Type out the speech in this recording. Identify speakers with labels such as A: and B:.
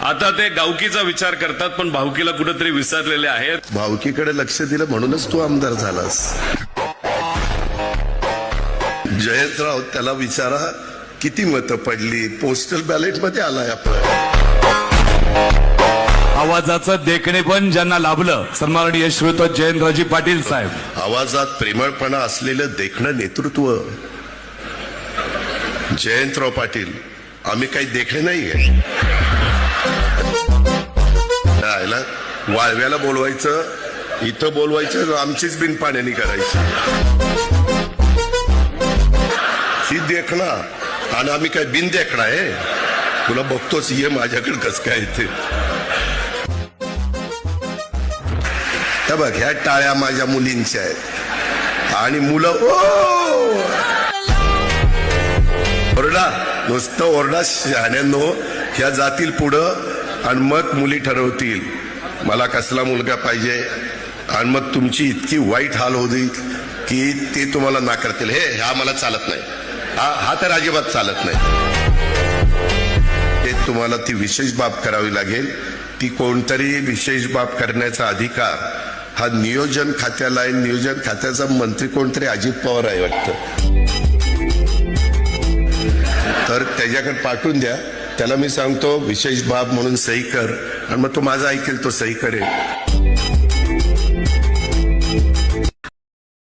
A: आता ते गावकीचा विचार करतात पण भावकीला कुठेतरी विसरलेले आहेत.
B: भावकीकडे लक्ष दिलं म्हणूनच तू आमदार झालास. जयंतराव त्याला विचारा किती मतं पडली. पोस्टल बॅलेट मध्ये आलाय आपण.
C: आवाजाचं देखणे पण ज्यांना लाभलं सन्माननीय श्रीयुत जयंतरावजी पाटील साहेब.
B: आवाजात प्रेमळपणा असलेलं देखणं नेतृत्व जयंतराव पाटील. आम्ही काही देखणे नाहीये. वाळव्याला बोलवायचं, इथं बोलवायचं, आमचीच बिन पाण्यानी करायची ही देखणा. आणि आम्ही काय बिन देखणा आहे. तुला बघतोच ये माझ्याकडे कस काय येते. बघ ह्या टाळ्या माझ्या मुलींच्या आहेत आणि मुलं ओरडा, नुसतं ओरडा शहाण्यांनो. ह्या जातील पुढं आणि मग मुली ठरवतील मला कसला मुलगा पाहिजे. आणि मग तुमची इतकी वाईट हाल होईल की ते तुम्हाला नाकारतील. हे हा मला चालत नाही, हा तर अजिबात चालत नाही. ते तुम्हाला ती विशेष बाब करावी लागेल. ती कोणतरी विशेष बाब करण्याचा अधिकार हा नियोजन खात्याला आहे. नियोजन खात्याचा मंत्री कोणतरी अजित पवार आहे वाटतं. तर त्याच्याकडे पाठवून द्या. त्याला मी सांगतो विशेष बाब म्हणून सही कर आणि मग तो माझा ऐकेल तो सही करेल.